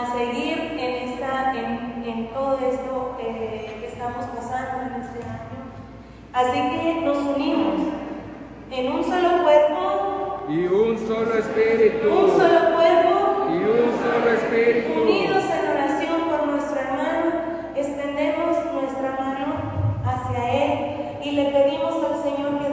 a seguir en todo esto que estamos pasando en este año. Así que nos unimos en un solo cuerpo y un solo espíritu, un solo cuerpo y un solo espíritu, unidos en oración por nuestro hermano, extendemos nuestra mano hacia él y le pedimos al Señor que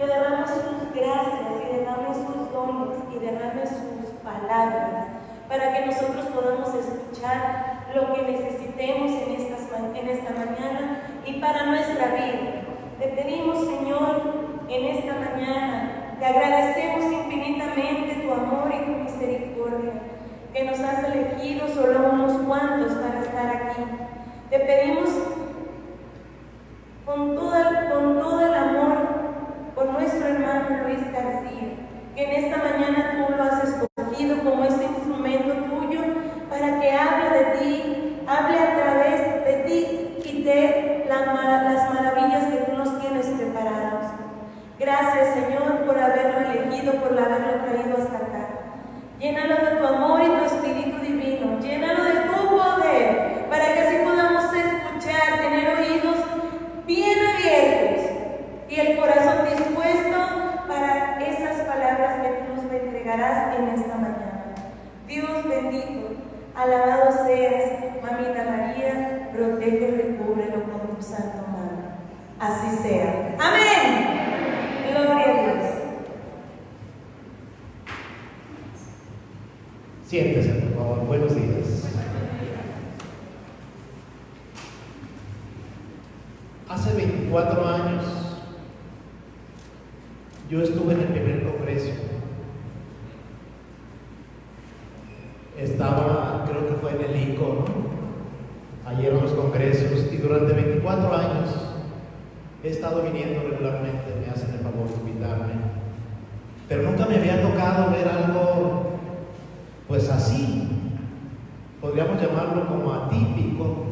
derrame sus gracias y derrame sus dones y derrame sus palabras para que nosotros podamos escuchar lo que necesitemos en esta mañana y para nuestra vida. Te pedimos, Señor, en esta mañana, te agradecemos infinitamente tu amor y tu misericordia, que nos has elegido solo unos cuantos para estar aquí. Te pedimos con todo el amor por nuestro hermano Luis García, que en esta mañana tú lo has escogido como ese instrumento tuyo para que hable de ti, hable a través de ti y de las maravillas que tú nos tienes preparados. Gracias, Señor, por haberlo elegido, por haberlo traído hasta acá. Llénalo de tu amor y tu Espíritu Divino, llénalo de tu poder, para que así podamos escuchar, tener oídos bien abiertos y el corazón dispuesto para esas palabras que tú nos entregarás en esta mañana. Dios bendito, alabado seas, Mamita María, protege y recúbrelo con tu santo mano. Así sea. Amén. Gloria a Dios. Siéntese, por favor. Buenos días. Hace 24 años yo estuve en el primer congreso. Estaba, creo que fue en el ICO, ¿no? Ayer en los congresos, y durante 24 años he estado viniendo regularmente, me hacen el favor de invitarme. Pero nunca me había tocado ver algo, pues así, podríamos llamarlo como atípico.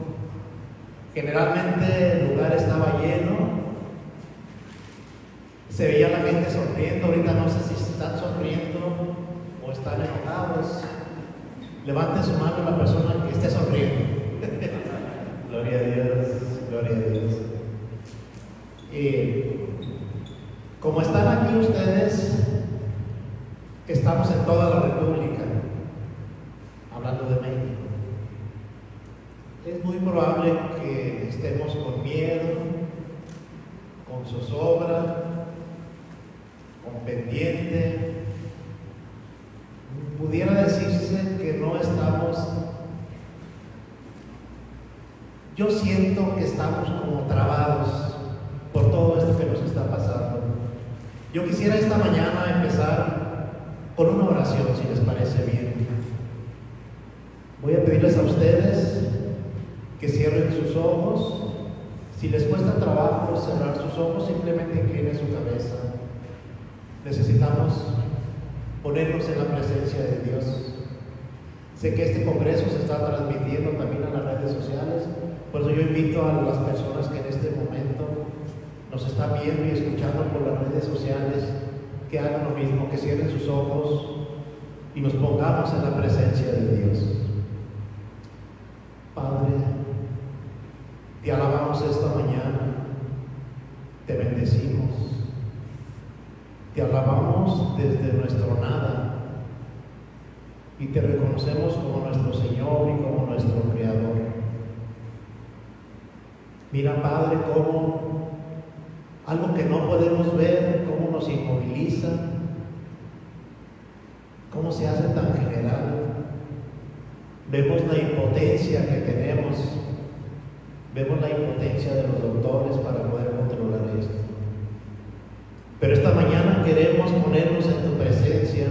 Generalmente el lugar estaba lleno, se veía la gente sonriendo. Ahorita no sé si están sonriendo o están enojados. Levante su mano la persona que esté sonriendo. Gloria a Dios, gloria a Dios. Como están aquí ustedes, estamos en toda la República, hablando de México. Es muy probable que estemos con miedo, con zozobra, con pendiente. Pudiera decirse que no estamos. Yo siento que estamos como trabados por todo esto que nos está pasando. Yo quisiera esta mañana empezar con una oración, si les parece bien. Voy a pedirles a ustedes que cierren sus ojos. Si les cuesta trabajo cerrar sus ojos, simplemente inclinen su cabeza. Necesitamos ponernos en la presencia de Dios. Sé que este congreso se está transmitiendo también a las redes sociales, por eso yo invito a las personas que en este momento nos están viendo y escuchando por las redes sociales que hagan lo mismo, que cierren sus ojos y nos pongamos en la presencia de Dios. Padre, te alabamos esta mañana, te bendecimos, te alabamos desde nuestro nada y te reconocemos como nuestro Señor y como nuestro Creador. Mira, Padre, cómo algo que no podemos ver, cómo nos inmoviliza, cómo se hace tan general. Vemos la impotencia que tenemos, vemos la impotencia de los doctores para poder controlar esto. Pero esta mañana queremos ponernos en tu presencia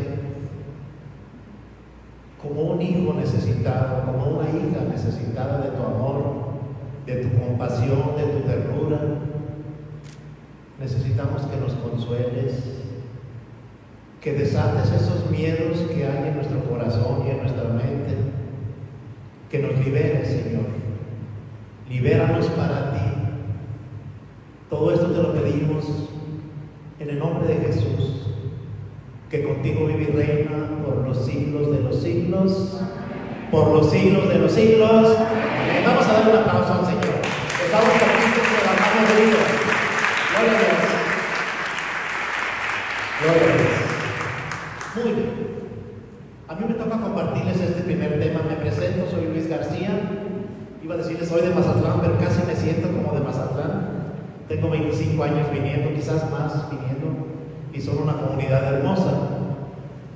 como un hijo necesitado, como una hija necesitada de tu amor, de tu compasión, de tu ternura. Necesitamos que nos consueles, que desates esos miedos que hay en nuestro corazón y en nuestra mente, que nos liberes, Señor. Libéranos para ti. Todo esto te lo pedimos en el nombre de Jesús, que contigo vive y reina por los siglos de los siglos. por los siglos de los siglos. Vamos a dar un aplauso al Señor. Estamos contentos de la mano de Dios. Gloria a Dios. Gloria a Dios. Muy bien. A mí me toca compartirles este primer tema. Me presento, soy Luis García. Iba a decirles soy de Mazatlán, pero casi me siento como de Mazatlán. Tengo 25 años viniendo, quizás más viniendo, y son una comunidad hermosa.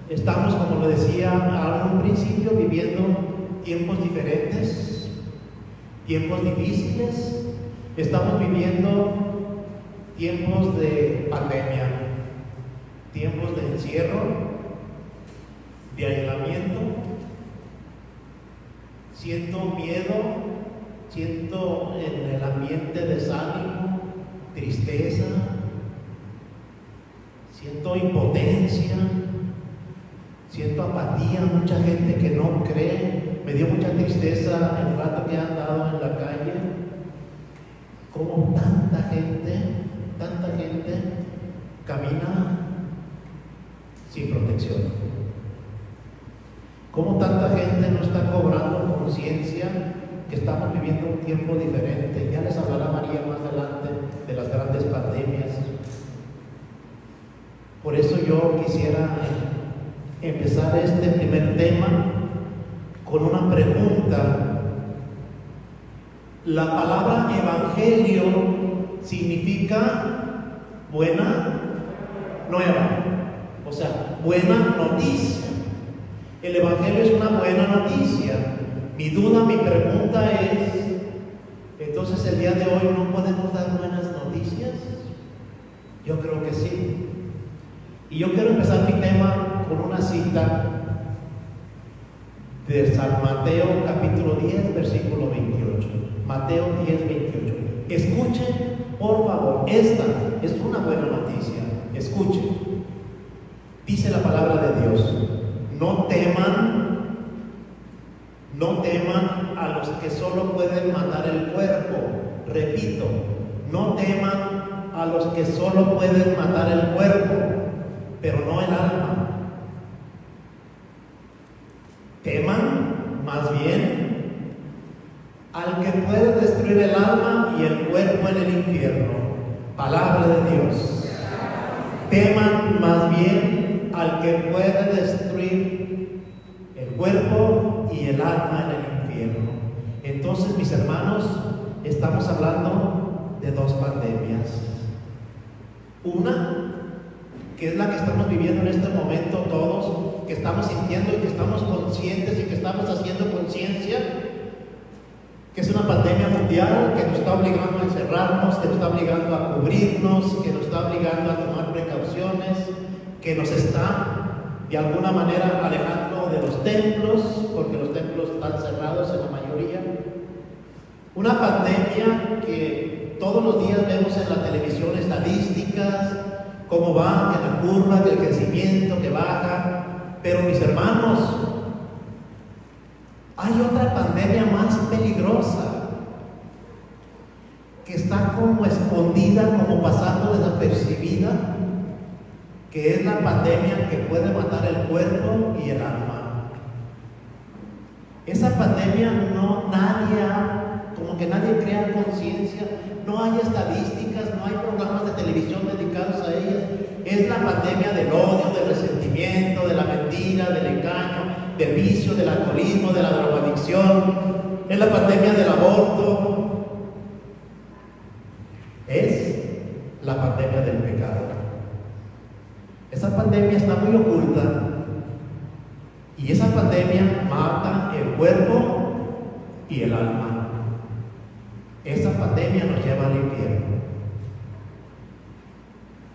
Estamos, como lo decía a un principio, viviendo tiempos diferentes, tiempos difíciles. Estamos viviendo tiempos de pandemia, tiempos de encierro, de aislamiento. Siento miedo, siento en el ambiente desánimo, tristeza, siento impotencia, siento apatía, mucha gente que no cree. Me dio mucha tristeza el rato que he andado en la calle, como tanta gente camina sin protección. Como tanta gente no está cobrando conciencia que estamos viviendo un tiempo diferente. Ya les hablará María más adelante de las grandes pandemias. Por eso yo quisiera empezar este primer tema con una pregunta. La palabra evangelio significa buena nueva, o sea, buena noticia. El evangelio es una buena noticia. Mi duda, mi pregunta es, entonces el día de hoy no podemos dar buenas noticias. Yo creo que sí. Y yo quiero empezar mi tema con una cita de San Mateo capítulo 10, versículo 28. Mateo 10, 28. Escuchen, por favor, esta es una buena noticia. Escuchen. Dice la palabra de Dios: no teman a los que solo pueden matar el cuerpo. Repito, no teman a los que solo pueden matar el cuerpo, pero no el alma. Teman más bien al que puede destruir el alma y el cuerpo en el infierno. Palabra de Dios. Teman más bien al que puede destruir el cuerpo y el alma en el infierno. Entonces, mis hermanos, estamos hablando de dos pandemias. Una, que es la que estamos viviendo en este momento todos, que estamos sintiendo y que estamos conscientes y que estamos haciendo conciencia, que es una pandemia mundial que nos está obligando a encerrarnos, que nos está obligando a cubrirnos, que nos está obligando a tomar precauciones, que nos está de alguna manera alejando de los templos, porque los templos están cerrados en la mayoría. Una pandemia que todos los días vemos en la televisión estadísticas, cómo va, que la curva, que el crecimiento, que baja. Pero mis hermanos, hay otra pandemia más peligrosa, que está como escondida, como pasando desapercibida, que es la pandemia que puede matar el cuerpo y el alma. Esa pandemia como que nadie crea conciencia, no hay estadísticas, no hay programas de televisión dedicados a ellas. Es la pandemia del odio, del resentimiento, de la mentira, del engaño, del vicio, del alcoholismo, de la drogadicción. Es la pandemia del aborto. Es la pandemia del pecado. Esa pandemia está muy oculta y esa pandemia mata el cuerpo y el alma. Esa pandemia nos lleva al infierno.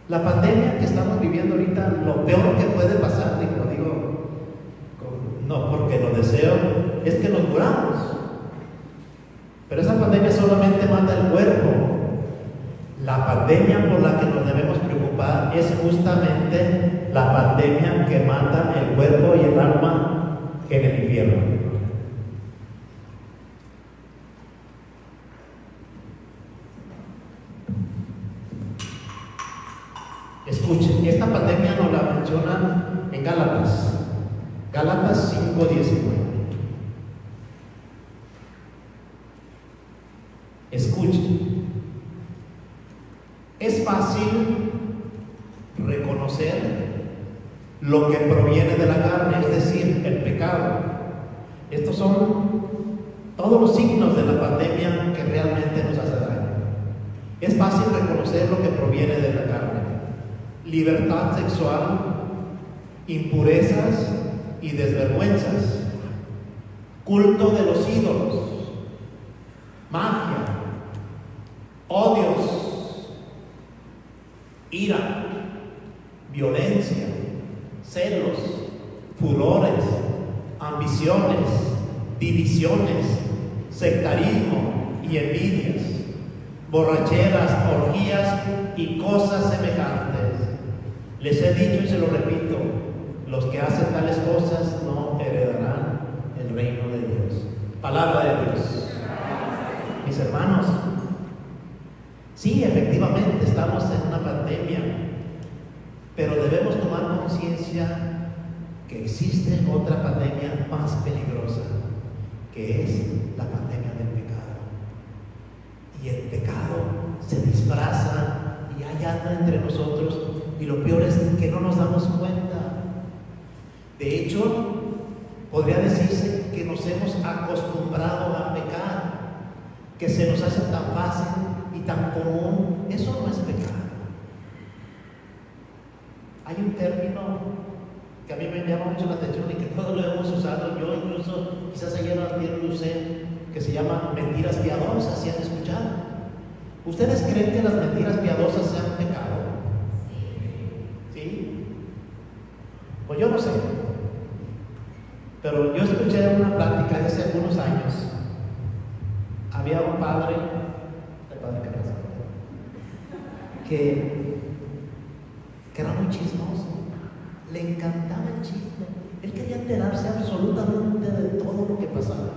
La pandemia que estamos viviendo ahorita, lo peor que puede pasar, no porque lo deseo, es que nos muramos. Pero esa pandemia solamente mata el cuerpo. La pandemia por la que nos debemos preocupar es justamente la pandemia que mata el cuerpo y el alma en el infierno. Escuchen, esta pandemia nos la mencionan en Gálatas 5:19. fácil reconocer lo que proviene de la carne, es decir, el pecado. Estos son todos los signos de la pandemia que realmente nos hace daño. Es fácil reconocer lo que proviene de la carne: libertad sexual, impurezas y desvergüenzas, culto de los ídolos, magia, odios, ira, violencia, celos, furores, ambiciones, divisiones, sectarismo y envidias, borracheras, orgías y cosas semejantes. Les he dicho y se lo repito: los que hacen tales cosas no heredarán el reino de Dios. Palabra de Dios. Mis hermanos, sí, efectivamente estamos en una pandemia, pero debemos tomar conciencia que existe otra pandemia más peligrosa, que es la pandemia del pecado. Y el pecado se disfraza y hay algo entre nosotros, y lo peor es que no nos damos cuenta. De hecho, podría decirse que nos hemos acostumbrado a pecar, que se nos hace tan fácil y tan común. Eso no es pecado. Hay un término que a mí me llama mucho la atención y que todos lo hemos usado. Yo incluso, quizás ayer lo usé, que se llama mentiras piadosas. ¿Sí han escuchado? ¿Ustedes creen que las mentiras piadosas sean pecado? ¿Sí? Pues yo no sé. Pero yo escuché una plática de hace algunos años. Había un padre, el padre que era muy chismoso. Le encantaba el chisme. Él quería enterarse absolutamente de todo lo que pasaba.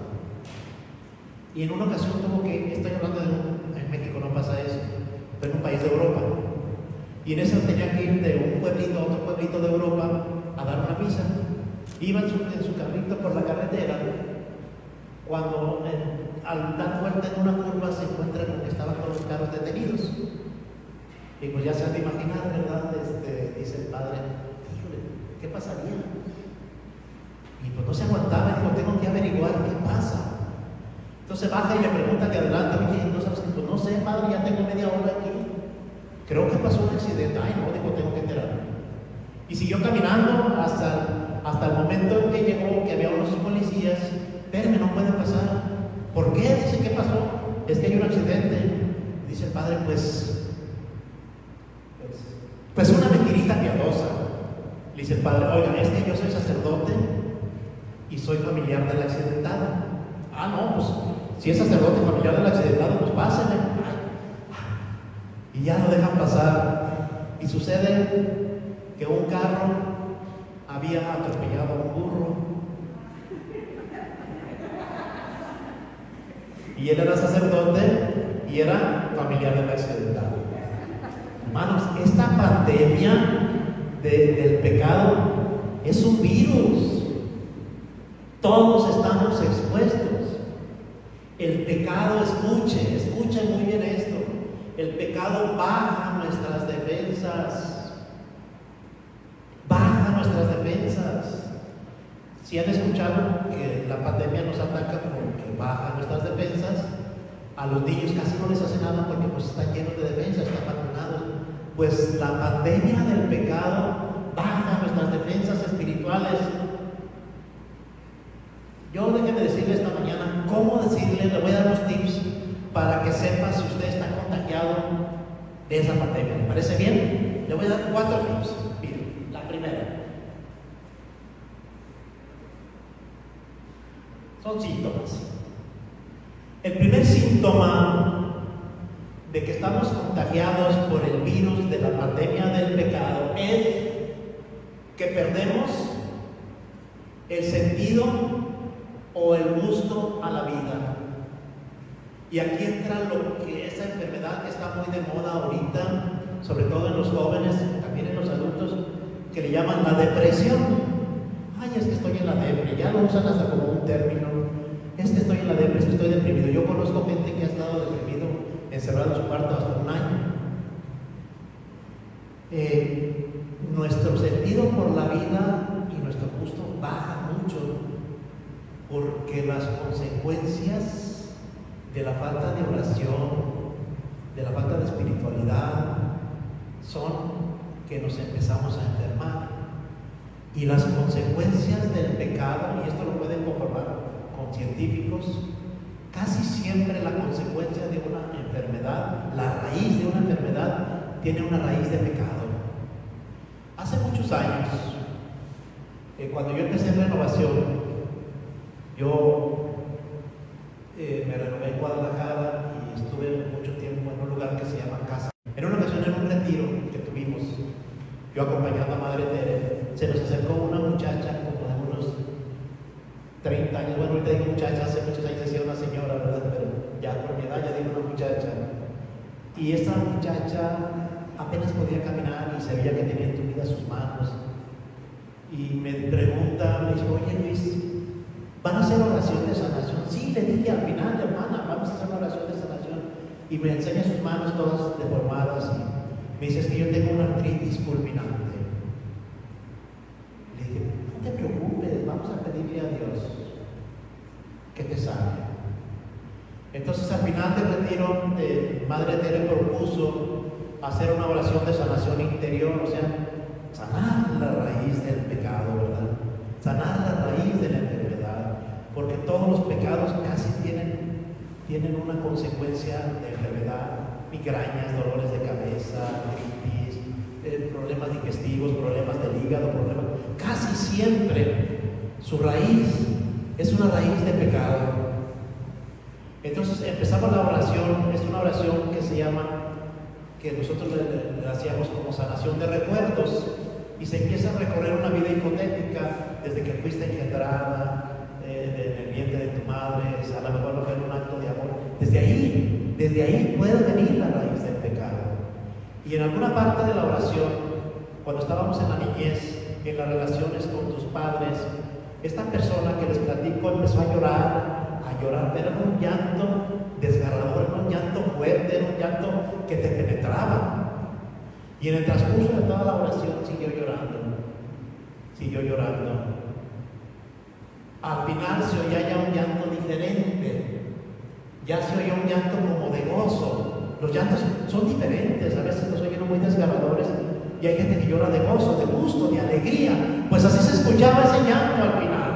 Y en una ocasión tuvo que, estoy hablando en México no pasa eso, pero en un país de Europa. Y en eso tenía que ir de un pueblito a otro pueblito de Europa a dar una misa. Iba en su carrito por la carretera, cuando al dar fuerte en una curva se encuentra con que estaban con los carros detenidos. Y pues ya se han de imaginar, ¿verdad? Dice el padre: híjole, ¿qué pasaría? Y pues no se aguantaba, dijo: tengo que averiguar qué pasa. Entonces baja y le pregunta que adelante: oye, ¿no sabes qué? Pues no sé, padre, ya tengo media hora aquí. Creo que pasó un accidente. Ay, no, dijo, tengo que enterarme. Y siguió caminando hasta el momento en que llegó, que había unos policías. Espérame, no puede pasar. ¿Por qué? Dice: ¿qué pasó? Es que hay un accidente. Dice el padre: pues una mentirita piadosa. Le dice el padre: oiga, es que yo soy sacerdote y soy familiar del accidentado. Ah, no, pues si es sacerdote y familiar del accidentado, pues pásale. Y ya lo dejan pasar. Y sucede que un carro había atropellado a un burro. Y él era sacerdote y era familiar del accidentado. Hermanos, esta pandemia del pecado es un virus. Todos estamos expuestos. El pecado, escuchen muy bien esto: el pecado baja nuestras defensas. Baja nuestras defensas. Si han escuchado que la pandemia nos ataca porque baja nuestras defensas, a los niños casi no les hace nada porque pues están llenos de defensas, están vacunados. Pues la pandemia del pecado baja nuestras defensas espirituales. Yo déjeme decirle esta mañana cómo decirle, le voy a dar unos tips para que sepa si usted está contagiado de esa pandemia. ¿Le parece bien? Le voy a dar 4 tips. Miren, la primera. Son síntomas. El primer síntoma de que estamos contagiados por el virus de la pandemia del pecado es que perdemos el sentido o el gusto a la vida. Y aquí entra lo que esa enfermedad que está muy de moda ahorita, sobre todo en los jóvenes, también en los adultos, que le llaman la depresión. Ay, es que estoy en la depresión, ya lo usan hasta como un término. Es que estoy en la depresión, estoy deprimido. Yo conozco gente que ha estado deprimido, encerrado en su cuarto hasta un año. nuestro sentido por la vida y nuestro gusto baja mucho, porque las consecuencias de la falta de oración, de la falta de espiritualidad, son que nos empezamos a enfermar. Y las consecuencias del pecado, y esto lo pueden comprobar con científicos, casi siempre la consecuencia de una enfermedad, la raíz de una enfermedad, tiene una raíz de pecado. Hace muchos años, cuando yo empecé en renovación, yo me renové en Guadalajara y estuve mucho tiempo en un lugar que se llama Casa. En una ocasión, en un retiro que tuvimos, yo acompañando a Madre Tere, se nos acercó una muchacha como de unos 30 años. Bueno, ahorita digo muchacha, hace muchos años decía una señora, ¿verdad? Pero ya por mi edad ya digo una muchacha. Y esa muchacha apenas podía caminar y se veía que tenía entumidas sus manos. Y me pregunta, me dice, oye Luis, ¿van a hacer oración de sanación? Sí, le dije al final, hermana, vamos a hacer una oración de sanación. Y me enseña sus manos todas deformadas y me dice, es que yo tengo una artritis fulminante. Le dije, no te preocupes, vamos a pedirle a Dios que te sane. Entonces al final del retiro, Madre Tere propuso hacer una oración de sanación interior, o sea, sanar la raíz del pecado, ¿verdad? Sanar la raíz de la enfermedad, porque todos los pecados casi tienen una consecuencia de enfermedad: migrañas, dolores de cabeza, artritis, problemas digestivos, problemas del hígado, casi siempre su raíz es una raíz de pecado. Entonces empezamos la oración. Es una oración que se llama, que nosotros le hacíamos como sanación de recuerdos, y se empieza a recorrer una vida hipotética desde que fuiste engendrada en el vientre de tu madre. A lo mejor no fue un acto de amor. Desde ahí puede venir la raíz del pecado. Y en alguna parte de la oración, cuando estábamos en la niñez, en las relaciones con tus padres, esta persona que les platico empezó a llorar, pero era un llanto desgarrador, era un llanto fuerte, era un llanto que te penetraba. Y en el transcurso de toda la oración siguió llorando. Al final se oía ya un llanto diferente, ya se oía un llanto como de gozo. Los llantos son diferentes, a veces los oyen muy desgarradores, y hay gente que llora de gozo, de gusto, de alegría. Pues así se escuchaba ese llanto al final.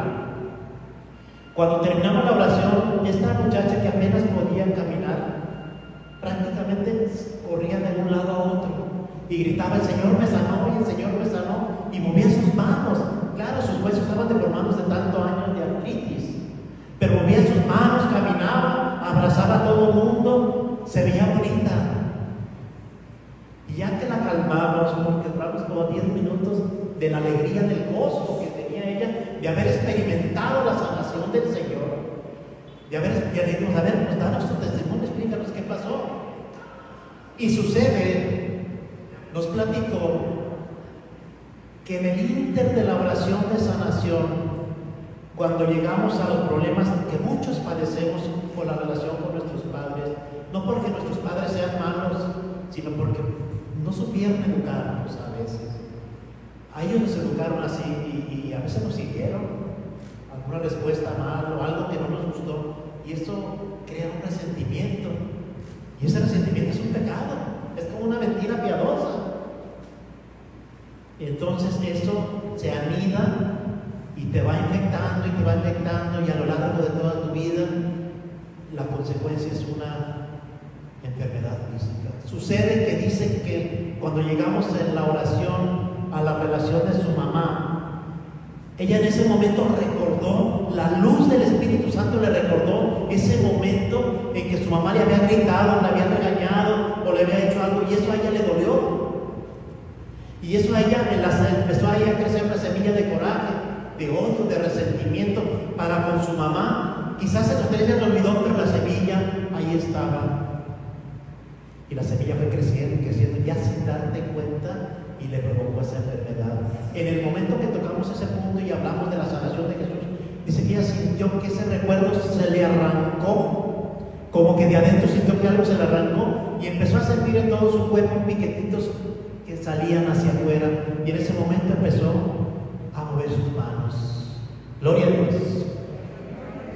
Cuando terminamos la oración, esta muchacha que apenas podía caminar, prácticamente corría de un lado a otro y gritaba: el Señor me sanó, y el Señor me sanó, y movía sus manos. Claro, sus huesos estaban deformados de tantos años de artritis, pero movía sus manos, caminaba, abrazaba a todo el mundo, se veía bonita. Y ya que la calmamos, porque duramos como 10 minutos de la alegría, del gozo que tenía ella de haber experimentado la sanación del Señor, de haber, ya dijimos, a ver, pues danos tu testimonio, explícanos qué pasó. Y sucede, nos platicó, que en el ínter de la oración de sanación, cuando llegamos a los problemas que muchos padecemos por la relación con nuestros padres, no porque nuestros padres sean malos, sino porque no supieron educarnos a veces. A ellos nos educaron así y a veces nos siguieron alguna respuesta mal o algo que no nos gustó, y esto crea un resentimiento, y ese resentimiento es un pecado, es como una mentira piadosa. Entonces eso se anida y te va infectando y te va infectando, y a lo largo de toda tu vida la consecuencia es una enfermedad física. Sucede que dicen que cuando llegamos en la oración a la relación de su mamá, ella en ese momento recordó, la luz del Espíritu Santo le recordó ese momento en que su mamá le había gritado, le había regañado o le había hecho algo, y eso a ella le dolió. Y eso a ella empezó a crecer una semilla de coraje, de odio, de resentimiento para con su mamá. Quizás en ustedes ya lo olvidó, pero la semilla ahí estaba. Y la semilla fue creciendo, ya sin darte cuenta, y le provocó esa enfermedad. En el momento que tocamos ese punto y hablamos de la sanación de Jesús, dice que ella sintió que ese recuerdo se le arrancó, como que de adentro sintió que algo se le arrancó, y empezó a sentir en todo su cuerpo piquetitos que salían hacia afuera, y en ese momento empezó a mover sus manos. Gloria a Dios.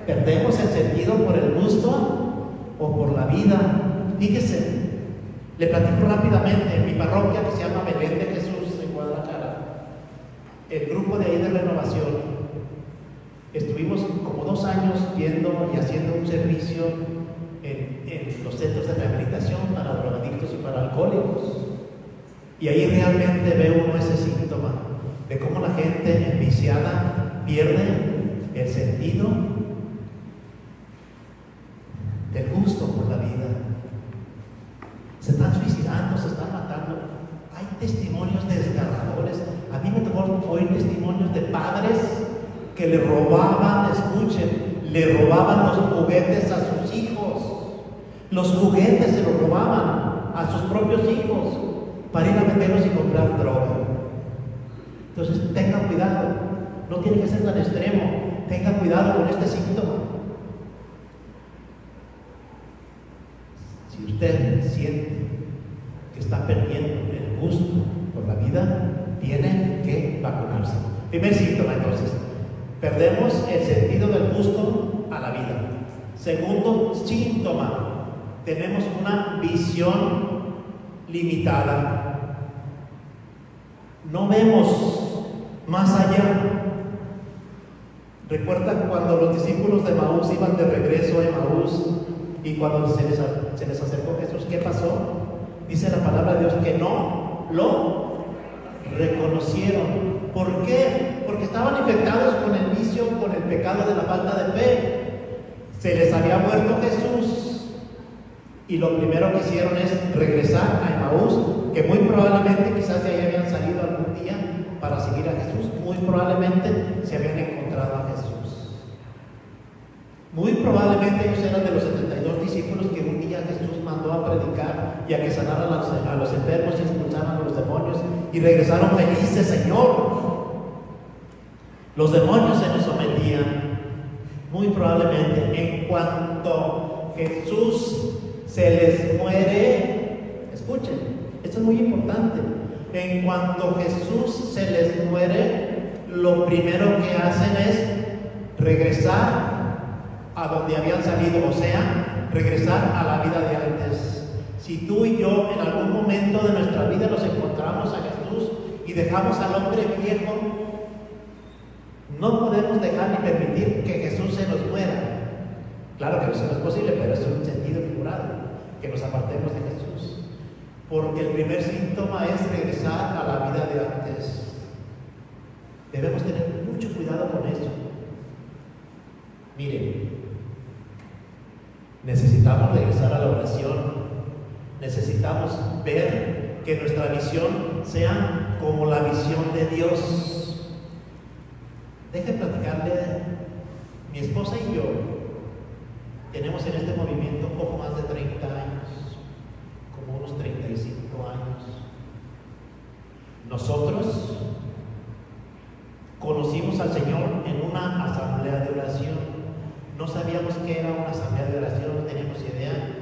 ¿Perdemos el sentido por el gusto o por la vida? Fíjese, le platico rápidamente. En mi parroquia, que se llama Belén de Jesús, en Guadalajara, el grupo de ahí de renovación, estuvimos como 2 años viendo y haciendo un servicio en los centros de rehabilitación para drogadictos y para alcohólicos. Y ahí realmente ve uno ese síntoma de cómo la gente enviciada pierde el sentido del gusto por la vida. Se están suicidando, se están matando. Hay testimonios desgarradores. A mí me tocó oír testimonios de padres que le robaban, escuchen, le robaban los juguetes a sus hijos. Los juguetes se los robaban a sus propios hijos para ir a meterlos y comprar droga. Entonces tengan cuidado, no tiene que ser tan extremo. Tengan cuidado con este síntoma. Si usted siente que está perdiendo el gusto por la vida, tiene que vacunarse. Primer síntoma, entonces, perdemos el sentido del gusto a la vida. Segundo síntoma, tenemos una visión limitada. No vemos más allá. ¿Recuerdan cuando los discípulos de Emaús iban de regreso a Emaús y cuando se les acercó Jesús, qué pasó? Dice la palabra de Dios que no lo reconocieron. ¿Por qué? Porque estaban infectados con el vicio, con el pecado de la falta de fe. Se les había muerto Jesús y lo primero que hicieron es regresar a Emaús, que muy probablemente quizás de ahí habían salido algún día para seguir a Jesús. Muy probablemente se habían encontrado a Jesús. Muy probablemente ellos eran de los 72 discípulos que un día Jesús mandó a predicar y a que sanaran a los enfermos y expulsaran a los demonios, y regresaron felices. Señor, los demonios se nos sometían. Muy probablemente en cuanto Jesús se les muere, escuchen, esto es muy importante, en cuanto Jesús se les muere, lo primero que hacen es regresar a donde habían salido, o sea, regresar a la vida de antes. Si tú y yo en algún momento de nuestra vida nos encontramos a Jesús y dejamos al hombre viejo, no podemos dejar ni permitir que Jesús se nos muera. Claro que eso no es posible, pero es un sentido figurado, que nos apartemos de Jesús. Porque el primer síntoma es regresar a la vida de antes. Debemos tener mucho cuidado con eso. Miren, necesitamos regresar a la oración. Necesitamos ver que nuestra visión sea como la visión de Dios. Déjenme platicarle, mi esposa y yo tenemos en este movimiento poco más de 30 años, como unos 35 años. Nosotros conocimos al Señor en una asamblea de oración. No sabíamos qué era una asamblea de oración, no teníamos idea.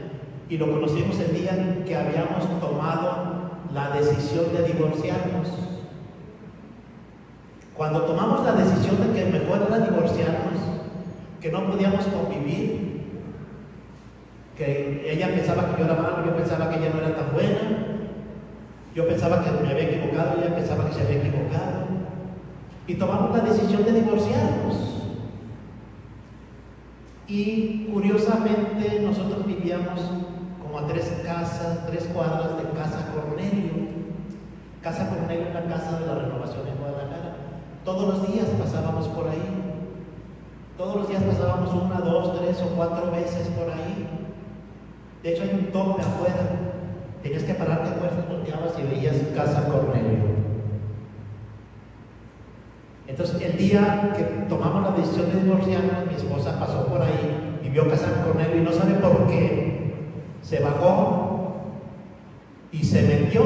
Y lo conocimos el día que habíamos tomado la decisión de divorciarnos. Cuando tomamos la decisión de que mejor era divorciarnos, que no podíamos convivir, que ella pensaba que yo era malo, yo pensaba que ella no era tan buena, yo pensaba que me había equivocado, ella pensaba que se había equivocado, y tomamos la decisión de divorciarnos. Y curiosamente nosotros vivíamos como a 3 cuadras de Casa Cornelio. Casa Cornelio es la casa de la renovación en Guadalajara. Todos los días pasábamos por ahí. Todos los días pasábamos 1, 2, 3 o 4 veces por ahí. De hecho hay un tope afuera. Tenías que pararte a fuerza, volteabas y veías Casa Cornelio. Entonces el día que tomamos la decisión de divorciarnos, mi esposa pasó por ahí y vio Casa Cornelio y no sabe por qué. Se bajó y se metió.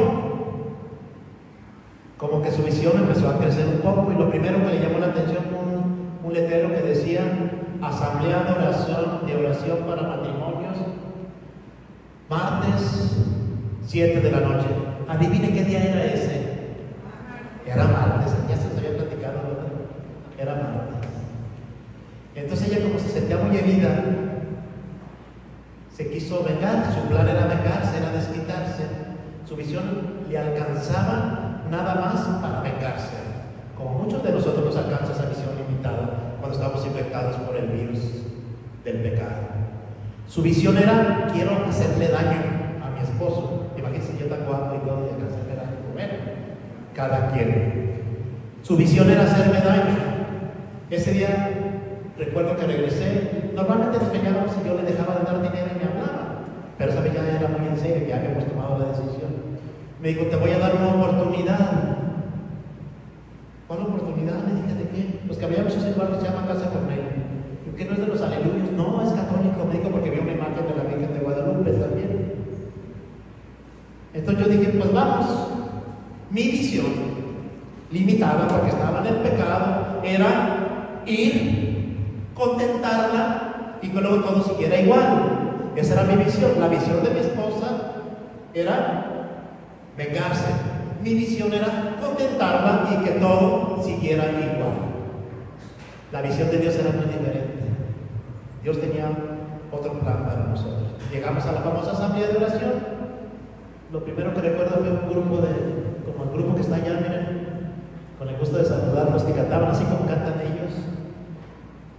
Como que su visión empezó a crecer un poco, y lo primero que le llamó la atención fue un letrero que decía Asamblea de oración para matrimonios, martes 7 de la noche. Adivine qué día era ese. Era martes, ya se los había platicado, ¿verdad? Era martes. Entonces ella, como se sentía muy herida, se quiso vengar. Su plan era vengarse, era desquitarse. Su visión le alcanzaba nada más para vengarse. Como muchos de nosotros nos alcanza esa visión limitada cuando estamos infectados por el virus del pecado. Su visión era: quiero hacerle daño a mi esposo. Imagínense, yo tan guapo y todo, y acá hacerle daño. Bueno, cada quien. Su visión era hacerme daño. Ese día recuerdo que regresé. Normalmente nos pegábamos y yo le dejaba de dar dinero y me hablaba, pero esa vez ya era muy en serio, ya habíamos tomado la decisión. Me dijo: te voy a dar una oportunidad. ¿Cuál oportunidad? Le dije: ¿de qué? Pues que habíamos ese lugar que se llama Casa Cornelio. ¿Qué no es de los aleluyos? No, es católico. Me dijo porque vio una imagen de la Virgen de Guadalupe también. Entonces yo dije: pues vamos. Mi visión, limitada porque estaba en el pecado, era ir, contentarla y que luego todo siguiera igual. Esa era mi visión. La visión de mi esposa era vengarse. Mi visión era contentarla y que todo siguiera igual. La visión de Dios era muy diferente. Dios tenía otro plan para nosotros. Llegamos a la famosa asamblea de oración. Lo primero que recuerdo fue un grupo como el grupo que está allá, miren, con el gusto de saludarlos, que cantaban así como cantan ellos.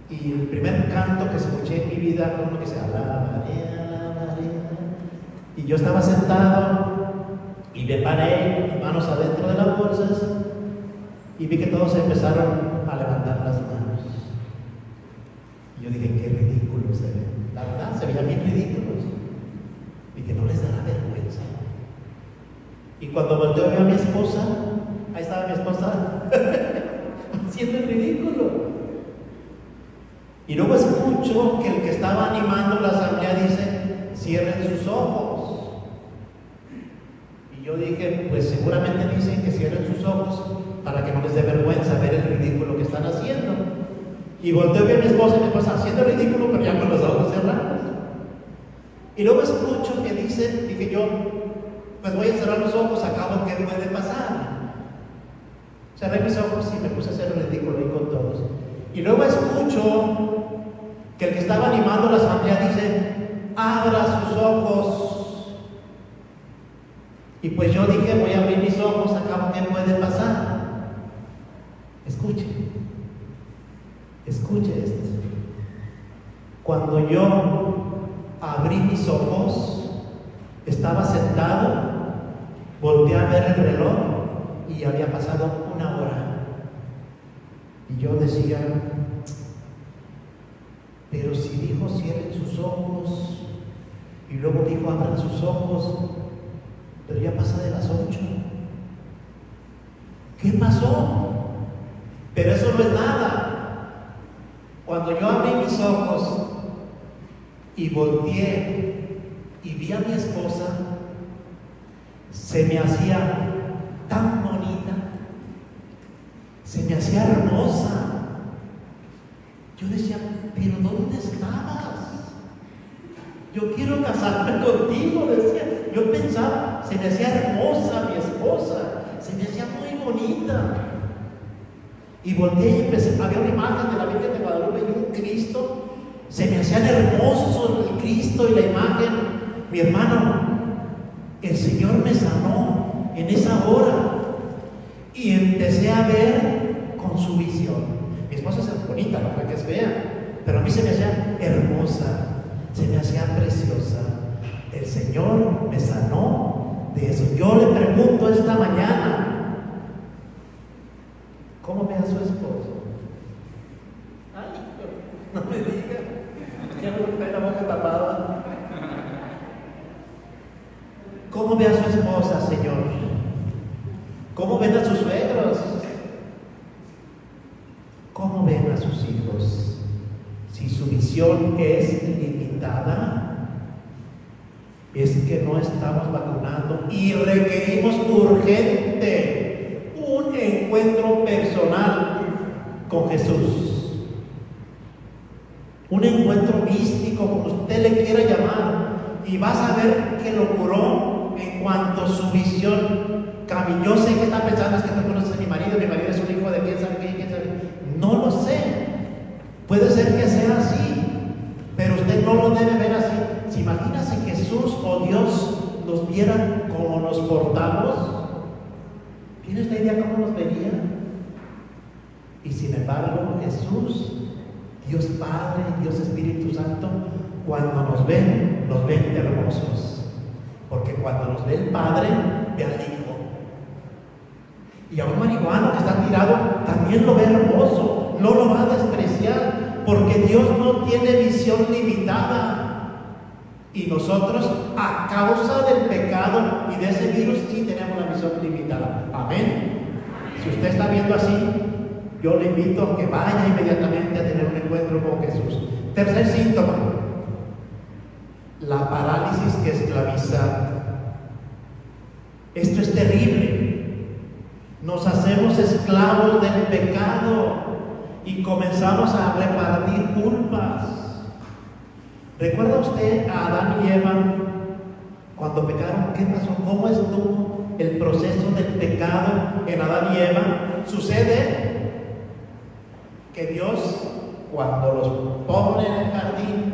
Y el primer canto que escuché en mi vida fue uno que se alaba María. Y yo estaba sentado y me paré con mis manos adentro de las bolsas y vi que todos empezaron a levantar las manos. Y yo dije: qué ridículos se ven. La verdad, se veían bien ridículos. Dije: no les dará vergüenza. Y cuando volteo veo a mi esposa, ahí estaba mi esposa haciendo el ridículo. Y luego escucho que el que estaba animando la asamblea dice: cierren sus ojos. Y yo dije: pues seguramente dicen que cierren sus ojos para que no les dé vergüenza ver el ridículo que están haciendo. Y volteo a ver a mi esposa y mi esposa haciendo el ridículo, pero ya con los ojos cerrados. Y luego escucho que dice, dije yo: pues voy a cerrar los ojos, acabo, ¿qué puede pasar? Cerré mis ojos y me puse a hacer el ridículo ahí con todos. Y luego escucho que el que estaba animando la asamblea dice: abra sus ojos. Y pues yo dije: voy a abrir mis ojos, acabo, ¿qué puede pasar? Escuche esto. Cuando yo abrí mis ojos, estaba sentado, volteé a ver el reloj y había pasado 1 hora. Y yo decía: pero si dijo cierren sus ojos y luego dijo abran sus ojos, pero ya pasa de las 8. ¿Qué pasó? Pero eso no es nada. Cuando yo abrí mis ojos y volteé y vi a mi esposa, se me hacía tan bonita, se me hacía hermosa. Yo decía: pero ¿dónde estabas? Yo quiero casarme contigo, decía. Yo pensaba, se me hacía hermosa mi esposa, se me hacía muy bonita. Y volteé y empecé, había una imagen de la Virgen de Guadalupe y un Cristo. Se me hacían hermosos el Cristo y la imagen. Mi hermano, el Señor me sanó en esa hora y empecé a ver con su visión. Mi esposa es bonita, no creo que es fea, pero a mí se me hacía hermosa, se me hacía preciosa. El Señor me sanó de eso. Yo le pregunto esta mañana: ¿cómo ve a su esposo? Ay, no me diga, ya me golpeé la boca tapada. ¿Cómo ve a su esposa, Señor? ¿Cómo ven a sus suegros? ¿Cómo ven a sus hijos? Si su visión es limitada, es que no estamos vacunando y requerimos urgente un encuentro personal con Jesús. Un encuentro místico, como usted le quiera llamar, y vas a ver que lo curó en cuanto su visión cambia. Yo sé que está pensando, es que tú conoces a mi marido es un hijo de quién sabe qué, quién sabe. No lo sé. Puede ser que sea así, pero usted no lo debe ver así. Si imagina si Jesús o Dios nos viera como nos portamos, ¿tiene usted idea cómo nos vería? Y sin embargo, Jesús, Dios Padre, Dios Espíritu Santo, cuando nos ven hermosos. Porque cuando nos ve el Padre, ve al Hijo. Y a un marihuano que está tirado, también lo ve hermoso, no lo va a despreciar, porque Dios no tiene visión limitada. Y nosotros, a causa del pecado y de ese virus, sí tenemos la visión limitada. Amén. Si usted está viendo así, yo le invito a que vaya inmediatamente a tener un encuentro con Jesús. Tercer síntoma: la parálisis que esclaviza. Esto es terrible. Nos hacemos esclavos del pecado y comenzamos a repartir culpas. ¿Recuerda usted a Adán y Eva cuando pecaron? ¿Qué pasó? ¿Cómo estuvo el proceso del pecado en Adán y Eva? Sucede que Dios, cuando los pone en el jardín,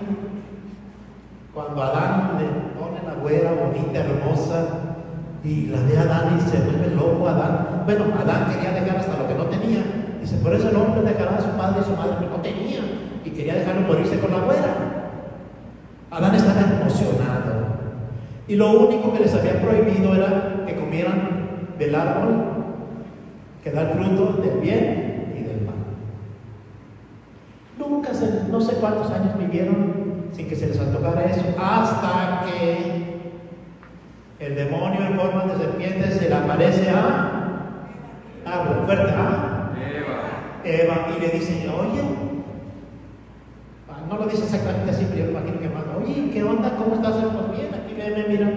cuando a Adán le pone la güera bonita, hermosa, y la ve a Adán y se vuelve loco Adán. Bueno, Adán quería dejar hasta lo que no tenía. Dice, por eso el hombre dejará a su padre y su madre que no tenía, y quería dejarlo morirse con la güera. Adán estaba emocionado, y lo único que les había prohibido era que comieran del árbol que da el fruto del bien y del mal. No sé cuántos años vivieron sin que se les antojara eso, hasta que el demonio en forma de serpiente se le aparece fuerte, Eva, y le dice, oye, no lo dice exactamente así, pero yo me imagino que más, oye, ¿qué onda? ¿Cómo estás? Pues bien, aquí veme, mira,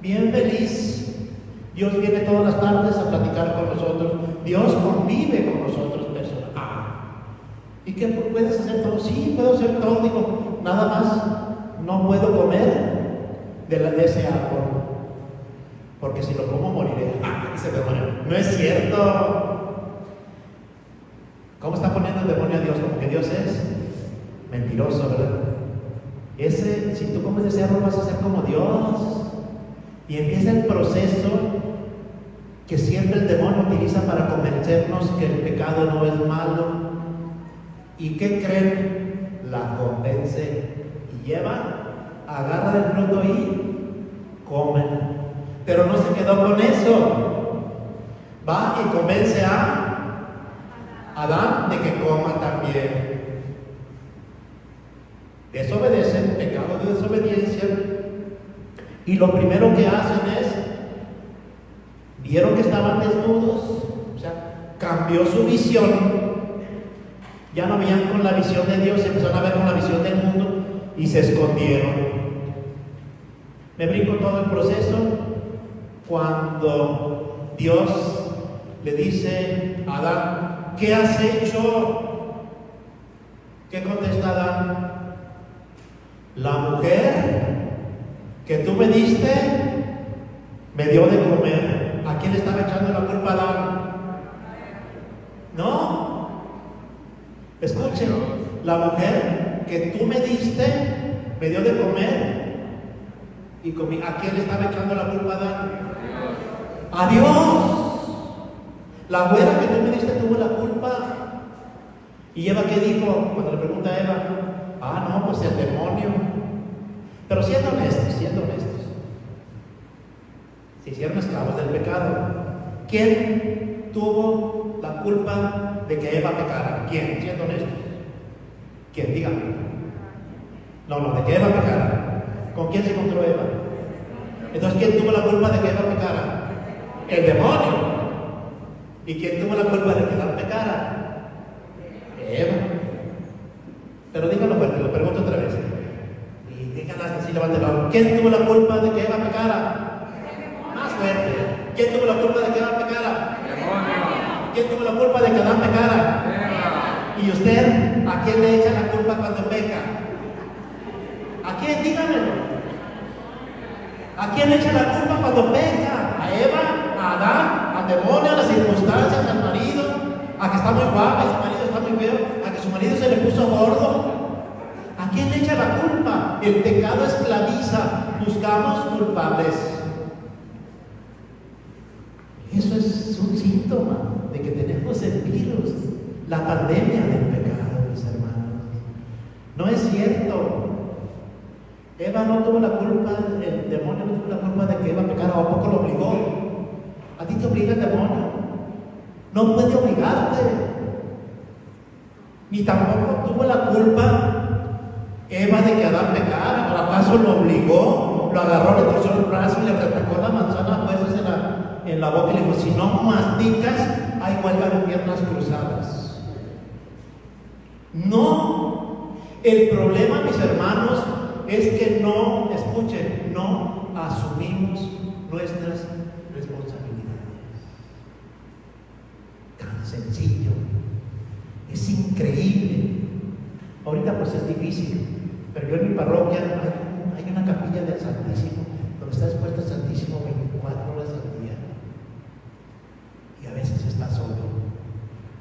bien feliz. Dios viene todas las tardes a platicar con nosotros. Dios convive con nosotros, personas. ¿Y qué puedes hacer todo? Sí, puedo hacer todo. Digo, nada más no puedo comer de ese árbol, porque si lo como moriré. No es cierto. ¿Cómo está poniendo el demonio a Dios? Como que Dios es mentiroso, ¿verdad? Si tú comes de ese árbol vas a ser como Dios. Y empieza el proceso que siempre el demonio utiliza para convencernos que el pecado no es malo. ¿Y qué creen? La convence y agarra el fruto y come. Pero no se quedó con eso. Va y convence a Adán de que coma también. Desobedecen, pecado de desobediencia, y lo primero que hacen es, vieron que estaban desnudos, o sea, cambió su visión, ya no veían con la visión de Dios, empezaron a ver con la visión del mundo y se escondieron. Me brinco todo el proceso cuando Dios le dice a Adán, ¿qué has hecho? ¿Qué contesta Adán? La mujer que tú me diste me dio de comer. ¿A quién le estaba echando la culpa a Adán? No. Escuchen, la mujer que tú me diste me dio de comer y comí. ¿A quién le estaba echando la culpa a Adán? A Dios. La güera que tú me diste tuvo la culpa. ¿Y Eva qué dijo cuando le pregunta a Eva? No, pues el demonio. Pero siendo honestos, se hicieron esclavos del pecado. ¿Quién tuvo la culpa de que Eva pecara? ¿Quién? Siendo honestos. ¿Quién? Dígame. No, de que Eva pecara. ¿Con quién se encontró Eva? Entonces, ¿quién tuvo la culpa de que Eva pecara? El demonio. ¿Y quién tuvo la culpa de que Adán pecara? Eva. Pero díganlo fuerte, lo pregunto otra vez. Y díganlo así, levanten la mano. ¿Quién tuvo la culpa de que Eva pecara? Más fuerte. ¿Quién tuvo la culpa de que Eva pecara? ¿Quién tuvo la culpa de que Adán pecara? ¿Y usted a quién le echa la culpa cuando peca? ¿A quién? Díganmelo. ¿A quién le echa la culpa cuando peca? ¿A Eva? ¿A Adán? ¿Al demonio? ¿A las circunstancias? ¿Al marido? ¿A que está muy guapa y su marido está muy feo? ¿A que su marido se le puso gordo? ¿A quién le echa la culpa? El pecado esclaviza. Buscamos culpables. Eso es un síntoma de que tenemos el virus, la pandemia del pecado, mis hermanos. No es cierto. Eva no tuvo la culpa, el demonio no tuvo la culpa de que Eva pecara, ¿o a poco lo obligó? A ti te obliga el demonio. No puede obligarte. Ni tampoco tuvo la culpa Eva de que Adán pecara. ¿Por acaso lo obligó? Lo agarró, le torció el brazo y le retacó la manzana a huesos en la boca y le dijo: si no masticas, hay huelga de piernas cruzadas. No. El problema, mis hermanos, es que no, escuchen, no asumimos nuestras responsabilidades. Tan sencillo. Es increíble. Ahorita pues es difícil, pero yo en mi parroquia hay una capilla del Santísimo, donde está expuesto el Santísimo 24 horas al día. Y a veces está solo.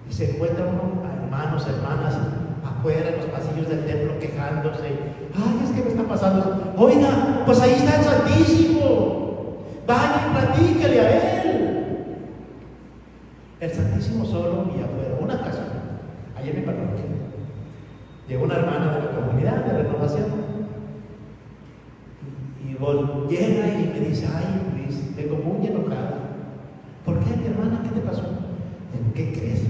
Y se encuentra uno a hermanos, hermanas, afuera en los pasillos del templo quejándose. Ay, es que me está pasando. Oiga, pues ahí está el Santísimo. Vaya y platíquele a él. El Santísimo solo y afuera. Una ocasión, allá en mi parroquia, llegó una hermana de la comunidad de renovación. Y llega y me dice: ay, Luis, vengo muy enojada. ¿Por qué, mi hermana? ¿Qué te pasó? ¿Qué crees?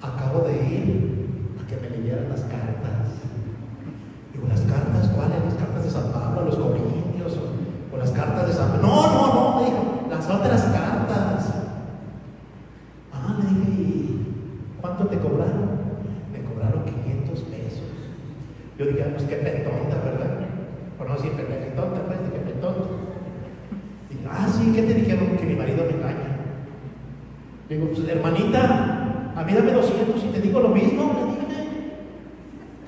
Acabo de ir a que me leyeran las cartas. Digo: ¿las cartas cuáles? ¿Las cartas de San Pablo a los Corintios? ¿O las cartas de San Pablo? No, me dijo, las otras cartas. Ah, le dije: ¿y cuánto te cobraron? Me cobraron 500 pesos. Yo dije: pues qué pentonta, ¿verdad? Por no decir pentonta, pues, de qué pentonta. Dije: ah, sí, ¿qué te dijeron? Que mi marido me engaña. Digo: pues, hermanita, a mí dame 200 y te digo lo mismo. Le dije: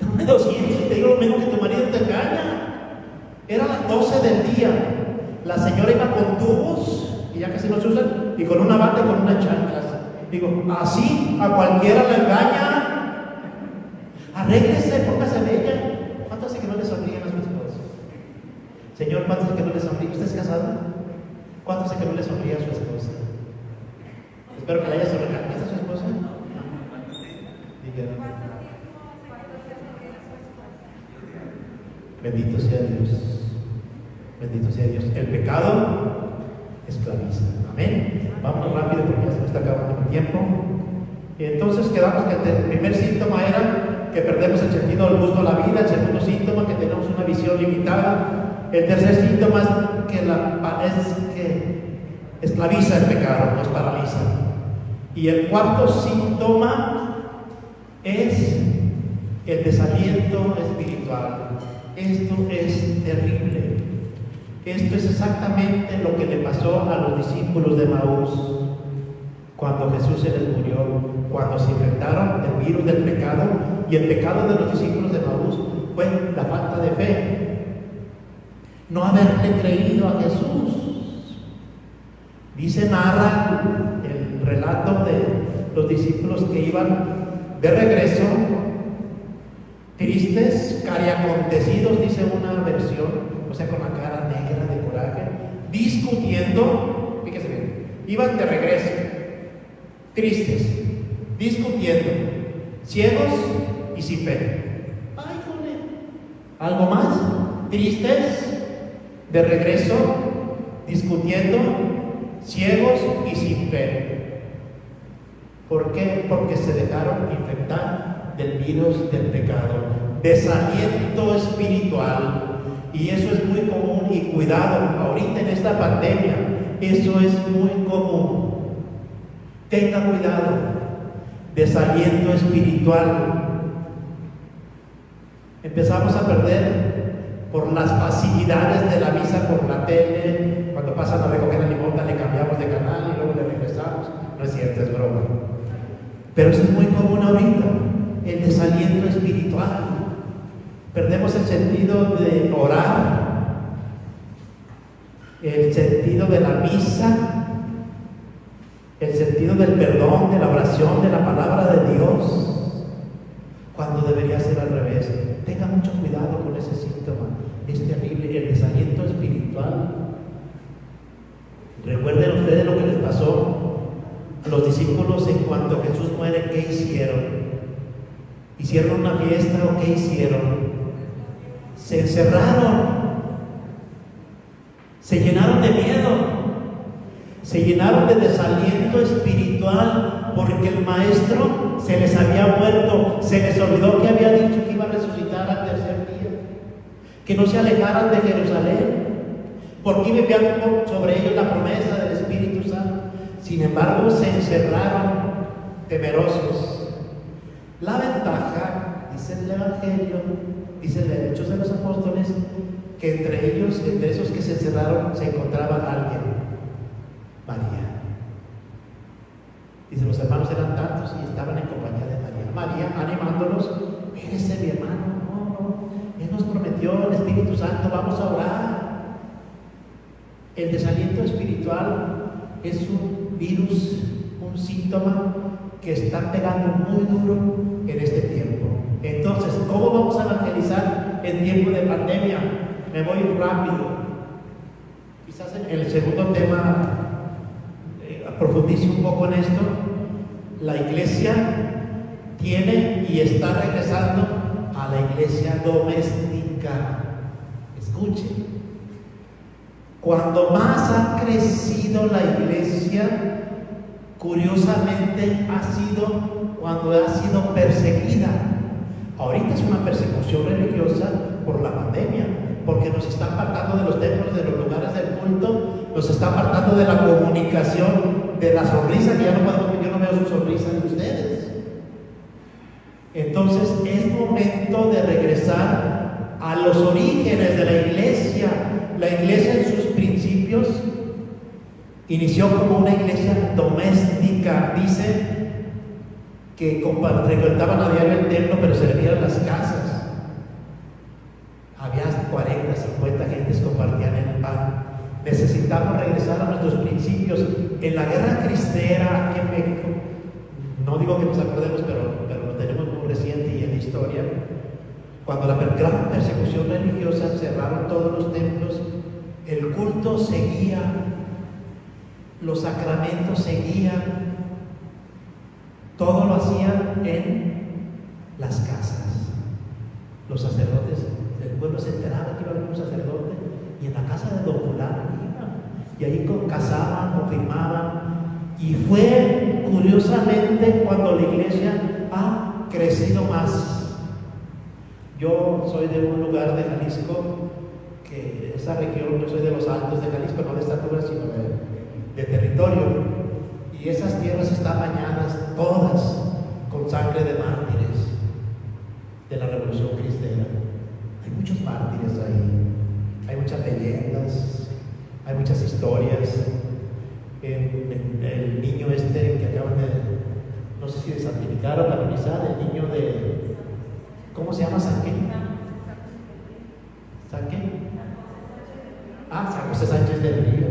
dame 200 y te digo lo mismo, que tu marido te engaña. Era las 12 del día. La señora iba con tubos, y ya casi no se usan, y con una bata y con unas chanclas. Digo: así a cualquiera le engaña. Arréglese, póngase bella. ¿Cuánto hace que no le sonríen a su esposo? Señor, ¿cuánto hace que no le sonríe? ¿Usted es casado? ¿Cuánto hace que no le sonríe a su esposa? Espero que le haya sonreído. ¿Esta es su esposa? Dígame. Bendito sea Dios. Bendito sea Dios. El pecado esclaviza. Amén. Vamos rápido porque ya se me está acabando el tiempo. Y entonces quedamos que el primer síntoma era que perdemos el sentido del gusto a la vida. El segundo síntoma, que tenemos una visión limitada. El tercer síntoma es que esclaviza el pecado, nos paraliza. Y el cuarto síntoma es el desaliento espiritual. Esto es terrible. Esto es exactamente lo que le pasó a los discípulos de Maús cuando Jesús se les murió, cuando se infectaron del virus del pecado. Y el pecado de los discípulos de Maús fue la falta de fe, no haberle creído a Jesús. Narra el relato de los discípulos que iban de regreso, tristes, cariacontecidos, dice una versión, o sea, con la cara negra de coraje, discutiendo. Fíjese bien, iban de regreso, tristes, discutiendo, ciegos y sin fe. Ay, joder. ¿Algo más? Tristes, de regreso, discutiendo, ciegos y sin fe. ¿Por qué? Porque se dejaron infectar del virus del pecado, desaliento espiritual. Y eso es muy común, y cuidado, ahorita en esta pandemia, eso es muy común. Tenga cuidado, desaliento espiritual. Empezamos a perder por las facilidades de la misa por la tele. Cuando pasan a recoger la limosna le cambiamos de canal y luego le regresamos. No es cierto, es broma. Pero eso es muy común ahorita, el desaliento espiritual. Perdemos el sentido de orar. el sentido de la misa, el sentido del perdón, de la oración, de la palabra de Dios, cuando debería ser al revés. Tenga mucho cuidado con ese síntoma, es terrible, el desaliento espiritual. Recuerden ustedes lo que les pasó a los discípulos en cuanto Jesús muere. ¿Qué hicieron? ¿Hicieron una fiesta o qué hicieron? Se encerraron, se llenaron de miedo, se llenaron de desaliento espiritual, porque el maestro se les había muerto, se les olvidó que había dicho que iba a resucitar al tercer día, que no se alejaran de Jerusalén, porque iba enviando sobre ellos la promesa del Espíritu Santo. Sin embargo, se encerraron temerosos. La ventaja, dice el Evangelio, dice el Hechos de los Apóstoles, que entre ellos, entre esos que se encerraron, se encontraba alguien, María. Dice, los hermanos eran tantos y estaban en compañía de María. María animándolos: mírese mi hermano, no, Él nos prometió el Espíritu Santo, vamos a orar. El desaliento espiritual es un virus, un síntoma que está pegando muy duro en este tiempo. Entonces, ¿cómo vamos a evangelizar en tiempo de pandemia? Me voy rápido. Quizás en el segundo tema profundice un poco en esto. La iglesia tiene y está regresando a la iglesia doméstica. Escuchen, cuando más ha crecido la iglesia, curiosamente ha sido cuando ha sido perseguida. Ahorita es una persecución religiosa por la pandemia, porque nos está apartando de los templos, de los lugares del culto, nos está apartando de la comunicación, de la sonrisa, que ya no podemos, yo no veo su sonrisa en ustedes. Entonces es momento de regresar a los orígenes de la iglesia. La iglesia en sus principios inició como una iglesia doméstica. Dice que frecuentaban a diario el templo, pero servían las casas. Había 40, 50 gentes compartían el pan. Necesitamos regresar a nuestros principios. En la guerra cristera aquí en México, no digo que nos acordemos, pero lo tenemos muy reciente y en la historia, cuando la gran persecución religiosa cerraron todos los templos, el culto seguía, los sacramentos seguían, todo lo hacían en las casas. Los sacerdotes del pueblo se enteraban que iba a haber un sacerdote y en la casa de don fulano iban, y ahí casaban, confirmaban. Y fue curiosamente cuando la iglesia ha crecido más. Yo soy de un lugar de Jalisco, que esa región, yo soy de los Altos de Jalisco, no de estatura, sino de territorio, y esas tierras están bañadas todas con sangre de mártires de la Revolución Cristera. Hay muchos mártires ahí, hay muchas leyendas, hay muchas historias. El niño que acaban de, no sé si de santificar o canonizar, el niño de, ¿cómo se llama? ¿San qué? ¿San qué? San José Sánchez del Río.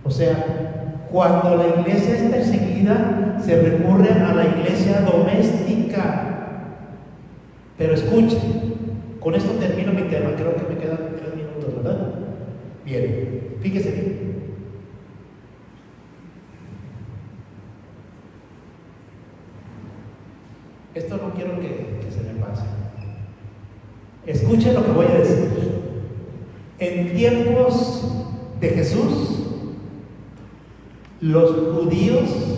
O sea, cuando la iglesia es perseguida, se recurre a la iglesia doméstica. Pero escuchen, con esto termino mi tema, creo que me quedan 3 minutos, ¿verdad? Bien, fíjese bien. Esto no quiero que se me pase. Escuchen lo que voy a decir. En tiempos de Jesús, los judíos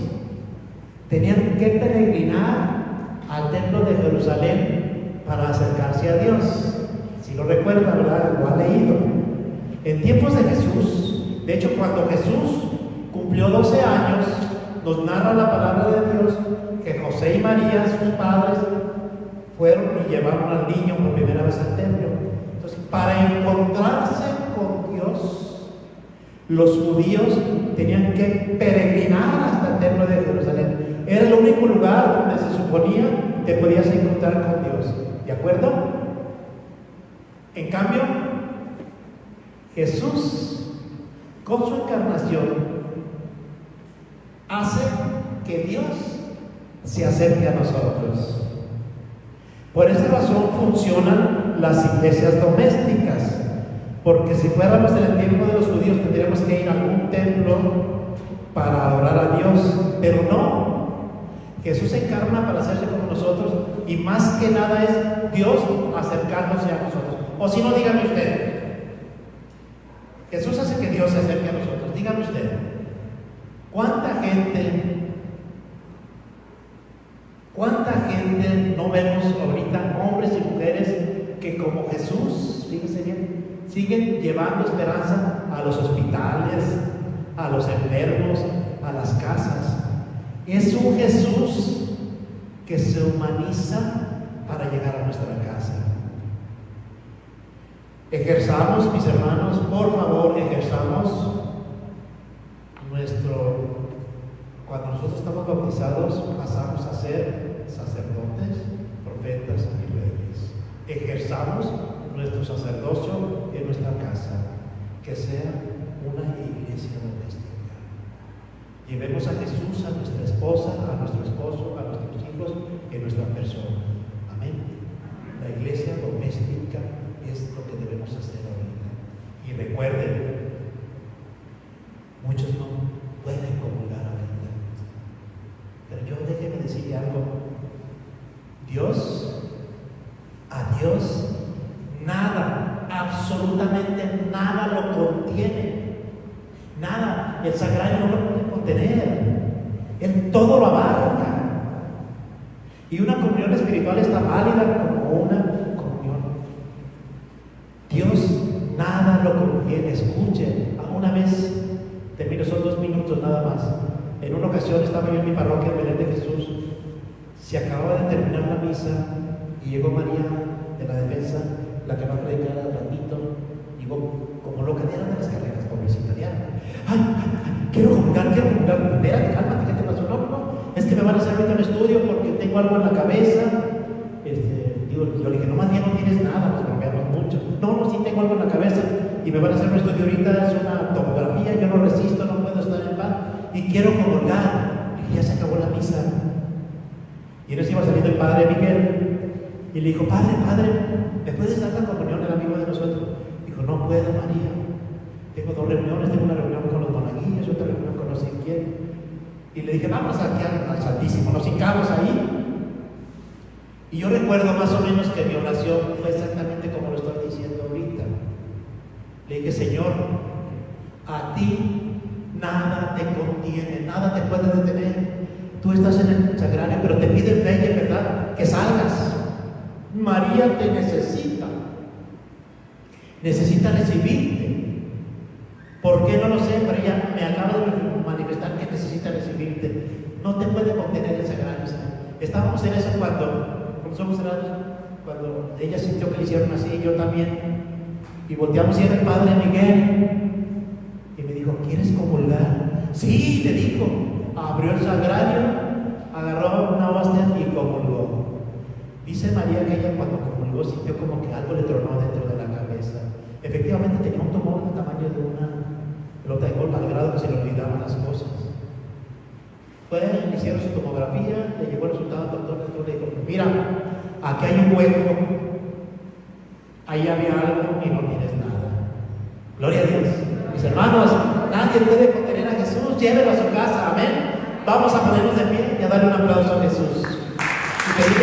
tenían que peregrinar al templo de Jerusalén para acercarse a Dios. Si lo recuerdan, ¿verdad? Lo han leído. En tiempos de Jesús, de hecho, cuando Jesús cumplió 12 años, nos narra la palabra de Dios que José y María, sus padres, fueron y llevaron al niño por primera vez al templo. Entonces, para encontrarse con Dios, los judíos tenían que peregrinar hasta el templo de Jerusalén. Era el único lugar donde se suponía te podías encontrar con Dios. ¿De acuerdo? En cambio, Jesús con su encarnación, hace que Dios se acerque a nosotros. Por esa razón funcionan las iglesias domésticas, porque si fuéramos en el tiempo de los judíos tendríamos que ir a algún templo para adorar a Dios, pero no. Jesús se encarna para hacerse como nosotros, y más que nada es Dios acercándose a nosotros. O si no, dígame usted, Jesús hace que Dios se acerque a nosotros. Dígame usted, ¿cuánta gente no vemos ahorita, hombres y mujeres, que como Jesús, fíjense bien, siguen llevando esperanza a los hospitales, a los enfermos, a las casas? Es un Jesús que se humaniza para llegar a nuestra casa. Ejerzamos, mis hermanos, por favor, ejerzamos cuando nosotros estamos bautizados, pasamos a ser sacerdotes, profetas y reyes. Ejerzamos nuestro sacerdocio en nuestra casa, que sea una iglesia doméstica. Llevemos a Jesús a nuestra esposa, a nuestro esposo, a nuestros hijos, en nuestra persona. Amén. La iglesia doméstica es lo que debemos hacer ahorita. Y recuerden, muchos no pueden comulgar ahorita, pero yo déjeme decirle algo. A Dios, nada, absolutamente nada lo contiene. Nada, el sagrario no lo puede contener. Él todo lo abarca. Y una comunión espiritual está válida como una comunión. Dios nada lo contiene. Escuchen, una vez, termino, son 2 minutos nada más. En una ocasión estaba yo en mi parroquia en Belén de Jesús. Se acababa de terminar la misa y llegó María de la Defensa, la que va a predicar al ratito. Llegó como loca, de las carreras, pobrecita, quiero comulgar, espérate, cálmate, ¿qué te pasó? No, es que me van a hacer ahorita un estudio porque tengo algo en la cabeza. Yo le dije, no, más bien no tienes nada, nos bromeamos mucho. No, sí tengo algo en la cabeza y me van a hacer un estudio ahorita, es una tomografía, yo no resisto, no puedo estar en paz y quiero comulgar. Y ya se acabó la misa. Y en eso iba saliendo el padre Miguel y le dijo, padre, ¿me puedes dar la comunión del amigo de nosotros? Dijo, no puedo, María. Tengo 2 reuniones, tengo una reunión con los monaguillos, otra reunión con no sé quién. Y le dije, vamos aquí al Santísimo, nos hincamos ahí. Y yo recuerdo más o menos que mi oración fue exactamente como lo estoy diciendo ahorita. Le dije, Señor, a ti nada te contiene, nada te puede detener. Tú estás en el sagrario, pero te pide el rey, ¿verdad?, que salgas. María te necesita recibirte. ¿Por qué? No lo sé, pero ella me acaba de manifestar que necesita recibirte. No te puede contener el sagrario. Estábamos en eso cuando somos cerrados, cuando ella sintió que le hicieron así, yo también, y volteamos y era el padre Miguel, y me dijo, ¿quieres comulgar? Sí, le dijo. Abrió el sagrario, agarró una hostia y comulgó. Dice María que ella cuando comulgó sintió como que algo le tronó dentro de la cabeza. Efectivamente tenía un tumor del tamaño de una pelota de golf, al grado que se le olvidaban las cosas. Le hicieron su tomografía, le llegó el resultado al doctor, le dijo, mira, aquí hay un hueco, ahí había algo y no tienes nada. Gloria a Dios. Mis hermanos, nadie puede contener a Jesús, llévelo a su casa, amén. Vamos a ponernos de pie y a darle un aplauso a Jesús. Y pedirle